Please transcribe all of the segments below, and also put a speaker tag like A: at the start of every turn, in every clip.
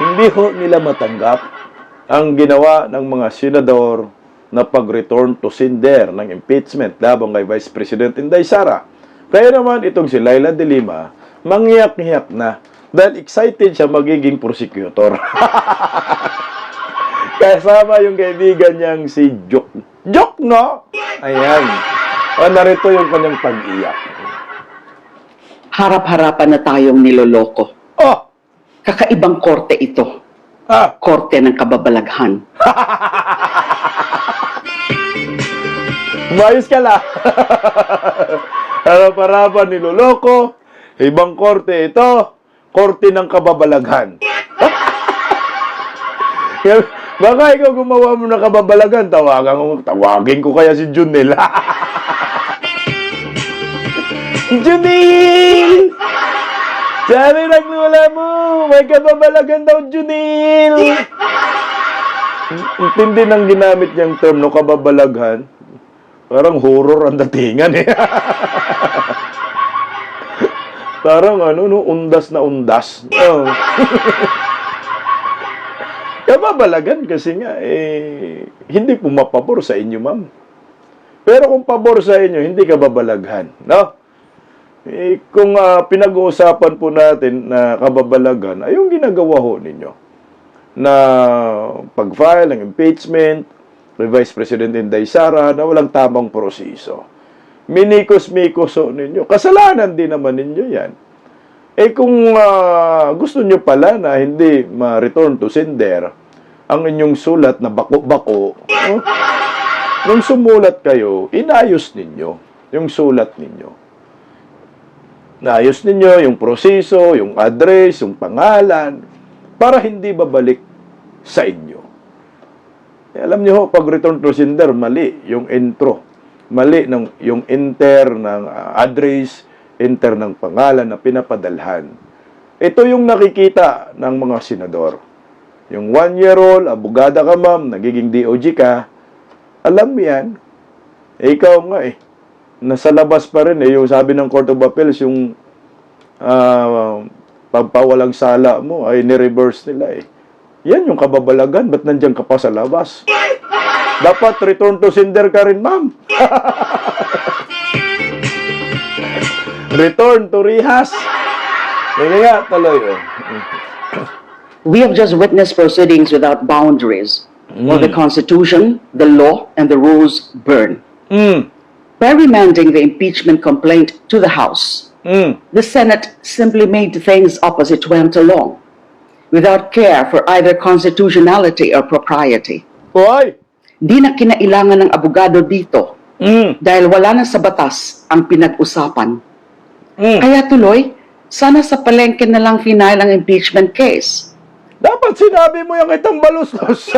A: Hindi ho nila matanggap ang ginawa ng mga senador na pag-return to sender ng impeachment laban kay Vice President Inday Sara. Kaya naman itong si Laila de Lima, manghiyak-hiyak na dahil excited siya magiging prosecutor. Kasama yung kaibigan niyang si Jok. Jok, no? Ayan. O, narito yung kanyang pag-iyak.
B: Harap-harapan na tayong niloloko.
A: Oh!
B: Kakaibang korte ito.
A: Ah!
B: Korte ng kababalaghan.
A: Mayos ka la. Harap-harapan niloloko. Ibang korte ito. Korte ng kababalaghan. Baka ikaw gumawa mo ng kababalaghan. Tawagin ko kaya si Junel. Junel! Sabi ng lola mo, may kababalagan daw, Junel! Intindi ng ginamit niyang term no kababalaghan. Parang horror ang datingan eh. Parang undas na undas. Oh. Kababalagan kasi nga, hindi pumapabor sa inyo, ma'am. Pero kung pabor sa inyo, hindi kababalaghan. No? Kung pinag-uusapan po natin na kababalagan, ay yung ginagawa ho ninyo na pag-file ng impeachment kay Vice President Inday Sara na walang tamang proseso. Minikos-mikos ho ninyo. Kasalanan din naman ninyo yan. Kung gusto nyo pala na hindi ma-return to sender ang inyong sulat na bako-bako, nung sumulat kayo, inayos ninyo yung sulat ninyo. Naayos ninyo yung proseso, yung address, yung pangalan, para hindi babalik sa inyo. Alam niyo ho, pag return to sender, mali yung intro. Mali yung enter ng address, enter ng pangalan na pinapadalhan. Ito yung nakikita ng mga senador. Yung 1-year-old, abogada ka ma'am, nagiging DOG ka, alam mo yan. Ikaw nga nasa labas pa rin yung sabi ng Court of Appeals, yung pagpawalang sala mo ay ni-reverse nila Yan yung kababalagan, ba't nandiyan ka pa sa labas? Dapat return to sender ka rin, ma'am. Return to rehas. Kaya tuloy.
B: We have just witnessed proceedings without boundaries, where the Constitution, the law, and the rules burn. By remanding the impeachment complaint to the House, the Senate simply made things up as it went along, without care for either constitutionality or propriety.
A: Hoy!
B: Di na kinailangan ng abogado dito dahil wala na sa batas ang pinag-usapan. Kaya tuloy, sana sa palengke na lang final ang impeachment case.
A: Dapat sinabi mo yung itang balustos.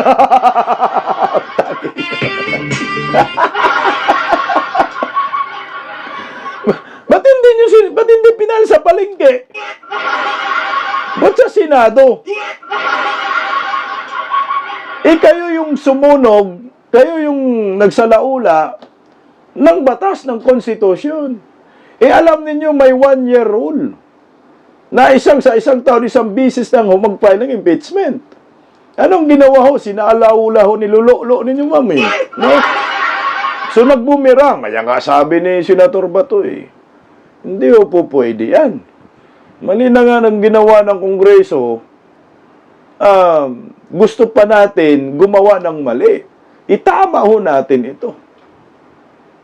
A: Ba't hindi pinal sa palengke? Ba't sa Senado? Kayo yung sumunog, kayo yung nagsalaula ng batas ng konstitusyon. Alam ninyo may 1-year rule na sa isang taon, isang bisis lang mag-file ng impeachment. Anong ginawa ho? Sinalaula ho, nilulolo ninyo, ma'am no? So nagbumirang. Kaya nga sabi ni Senator Bato hindi ho po pwede yan. Mali na nga ng ginawa ng Kongreso, gusto pa natin gumawa ng mali. Itama ho natin ito.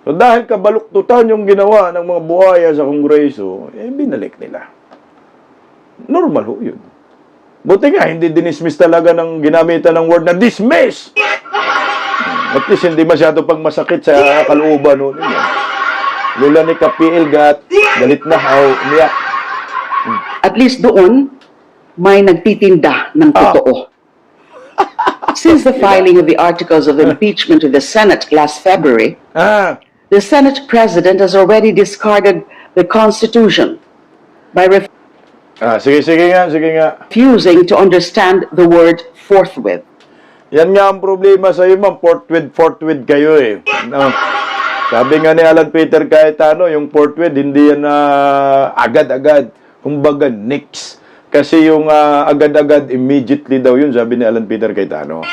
A: So dahil kabaluktutan yung ginawa ng mga buhaya sa Kongreso, binalik nila. Normal ho yun. Buti nga, hindi dinismiss talaga ng ginamitan ng word na dismiss. At least hindi masyado pang masakit sa kalooban ho ninyo. Lula ni Kapiil gat, galit na haw, umiyak.
B: At least doon, may nagtitinda ng totoo. Since the filing of the articles of impeachment to the Senate last February, the Senate President has already discarded the Constitution by
A: Sige nga.
B: refusing to understand the word forthwith.
A: Yan nga ang problema sa iyo, ma'am. Forthwith kayo No? Sabi nga ni Alan Peter Cayetano, yung forthwith, hindi yan agad-agad. Kumbaga, next. Kasi yung agad-agad, immediately daw yun, sabi ni Alan Peter Cayetano.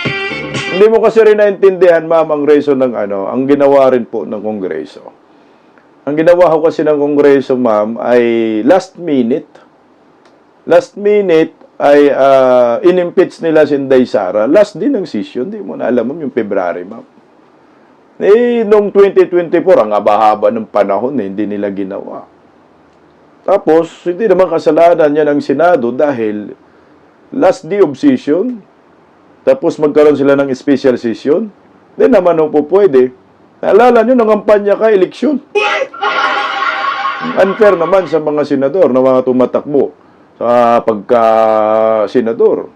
A: Hindi mo kasi rin naintindihan, ma'am, ang reason ng ang ginawa rin po ng Kongreso. Ang ginawa ko kasi ng Kongreso, ma'am, ay last minute. Last minute ay in-impeach nila si Inday Sara. Last din ng session, di mo na alam, ma'am, yung February, ma'am. Noong 2024, ang haba-haba ng panahon, hindi nila ginawa. Tapos, hindi naman kasalanan niya ng Senado dahil last day of session, tapos magkaroon sila ng special session, hindi naman po pwede. Naalala nyo, nangampanya ka, eleksyon. Unfair naman sa mga senador na mga tumatakbo sa pagka-senador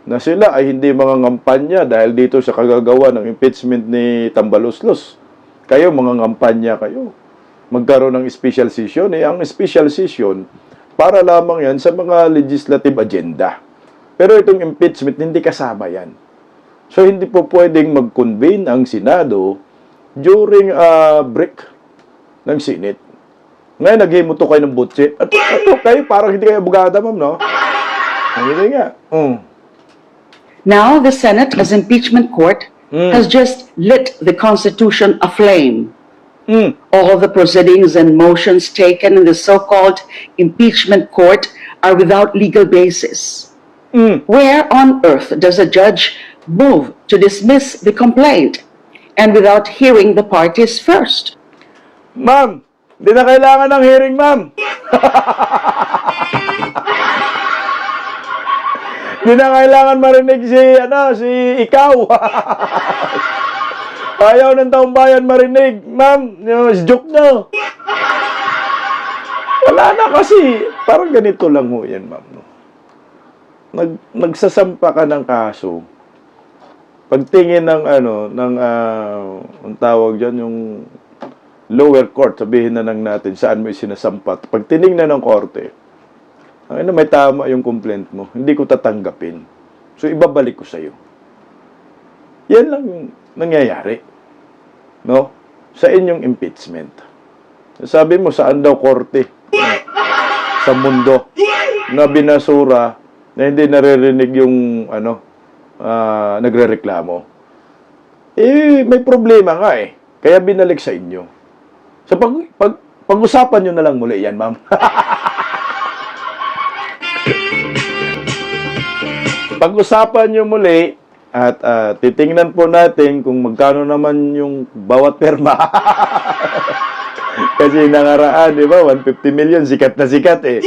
A: na sila ay hindi mga ngampanya dahil dito sa kagagawa ng impeachment ni Tambaloslos. Kayo, mga ngampanya kayo. Magkaroon ng special session. Ang special session, para lamang yan sa mga legislative agenda. Pero itong impeachment, hindi kasama yan. So, hindi po pwedeng mag-convene ang Senado during break ng Senate. Ngayon, naghimuto kayo ng butse. At kayo, parang hindi kayo abogada, ma'am, no? Hindi nga.
B: Now, the Senate, as impeachment court, has just lit the Constitution aflame. All the proceedings and motions taken in the so-called impeachment court are without legal basis. Where on earth does a judge move to dismiss the complaint and without hearing the parties first?
A: Ma'am, hindi na kailangan ng hearing, ma'am. Hindi na kailangan marinig si ikaw. Ayaw ng taong bayan marinig. Ma'am, joke na. Wala na kasi. Parang ganito lang ho yan, ma'am. No? Nagsasampa ka ng kaso. Pagtingin ng ang tawag dyan, yung lower court, sabihin na lang natin saan mo sinasampat. Pag tinignan ng korte, may tama yung complaint mo, hindi ko tatanggapin. So, ibabalik ko sa'yo. Yan lang yung nangyayari. No? Sa inyong impeachment. Sabi mo, saan daw korte? Sa mundo. Na binasura, na hindi naririnig yung, nagrereklamo. May problema nga eh. Kaya binalik sa inyo. So, pag-usapan nyo na lang muli yan, ma'am. Pag-usapan nyo muli at titingnan po natin kung magkano naman yung bawat perma. Kasi nangaraan, di ba? 150 million, sikat na sikat eh.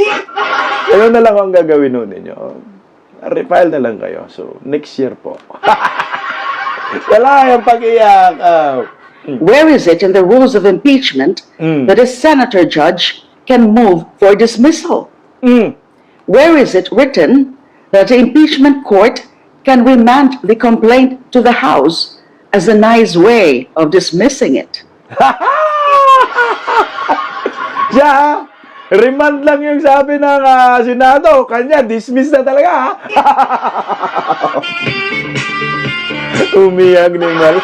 A: Ano na lang ang gagawin nun ninyo? Refile na lang kayo. So, next year po. Wala yung pag-iyak.
B: Where is it in the rules of impeachment that a senator judge can move for dismissal? Where is it written that the impeachment court can remand the complaint to the House as a nice way of dismissing it?
A: Siya, remand lang yung sabi ng Senado. Kanya, dismiss na talaga. Umiyak ni Mal.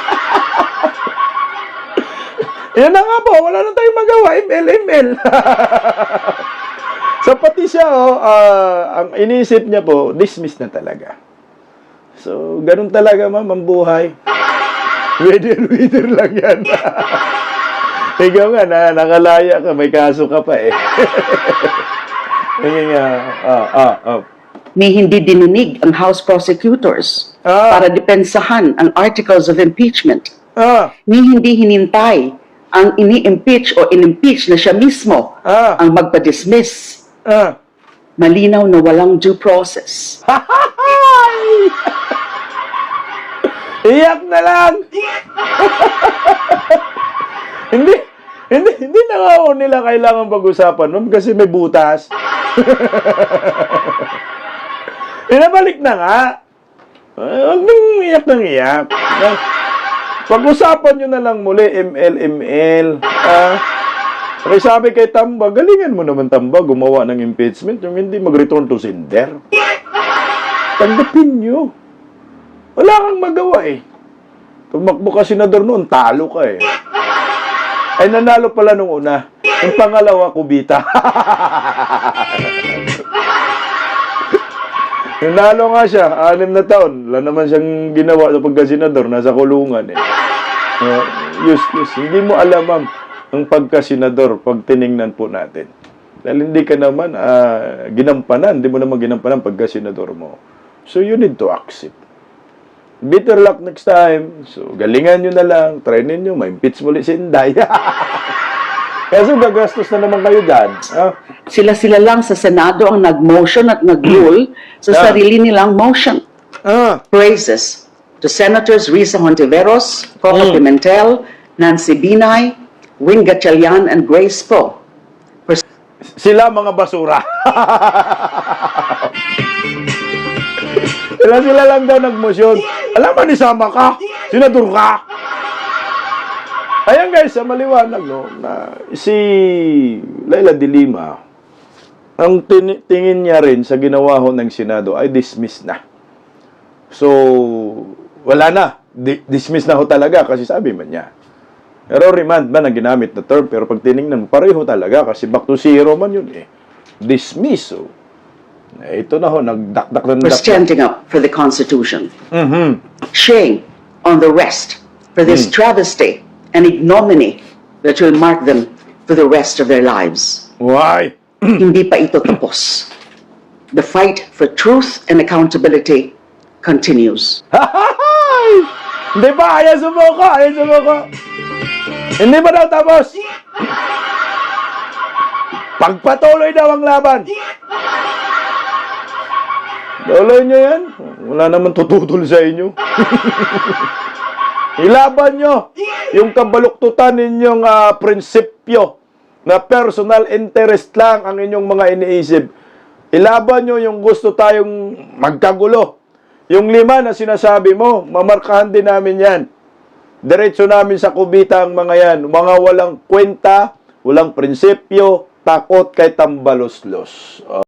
A: Yan na nga po, wala na tayong magawa. ML. So, pati siya, ang inisip niya po, dismiss na talaga. So, ganun talaga, ma'am, ang buhay. Wither lang yan. Ikaw nga, nakalaya ka, may kaso ka pa eh.
B: Ni hindi dininig ang House prosecutors para depensahan ang articles of impeachment. Ni hindi hinintay ang ini-impeach o in-impeach na siya mismo ang magpa-dismiss. Malinaw na walang due process.
A: Iyak na lang! Hindi na nga nila kailangan pag-usapan, ma'am, kasi may butas. Pinabalik na nga. Huwag nang iyak ng iyak. Pag-usapan nyo na lang muli, ML. Kaya sabi kay Tamba, galingan mo naman, Tamba, gumawa ng impeachment, yung hindi mag-return to sender. Tanggapin nyo. Wala kang magawa eh. Tumakbo ka senador noon, talo ka eh. Ay, nanalo pala nung una. Yung pangalawa, kubita. Nanalo nga siya, 6 na taon. Wala naman siyang ginawa sa pagkasenador, nasa kulungan eh. Useless. Hindi mo alam, ma'am, ang pagkasenador pag tiningnan po natin. Dahil hindi ka naman ginampanan, hindi mo naman ginampanan pagkasenador mo. So you need to accept. Better luck next time. So galingan nyo na lang, try ninyo, ma-impeach mo ulit si Inday. Kaso gagastos na naman kayo dyan.
B: Sila-sila lang sa Senado ang nag-motion at nag-rule sa sarili nilang motion. Praises to Senators Risa Hontiveros, Coco Pimentel, Nancy Binay, Wing Gatchalian, and Grace Poe.
A: Sila mga basura. Sila lang daw nagmosyon. Alam mo, nisama ka. Senador ka. Ayan guys, sa maliwanag, no, na si Leila de Lima, ang tingin niya rin sa ginawa ho ng Senado ay dismiss na. So, wala na. Dismiss na ho talaga kasi sabi man niya. Pero remand man ang ginamit na term, pero pag tinignan, pareho talaga kasi back to zero man yun eh. Dismiss. So, ito na ho, nagdakdak na
B: For standing up for the Constitution. Shame on the rest for this travesty and ignominy that will mark them for the rest of their lives.
A: Why?
B: Hindi pa ito tapos. The fight for truth and accountability continues.
A: Hindi pa, ayaw sumuko, ayaw sumuko. Hindi pa daw tapos. Pagpatuloy daw ang laban. Tuloy nyo yan. Wala naman tututol sa inyo. Ilaban nyo yung kabaluktutan ninyong prinsipyo na personal interest lang ang inyong mga iniisip. Ilaban nyo yung gusto tayong magkagulo. Yung 5 na sinasabi mo, mamarkahan din namin yan. Diretso namin sa kubita ang mga yan. Mga walang kwenta, walang prinsipyo, takot kay tambaloslos.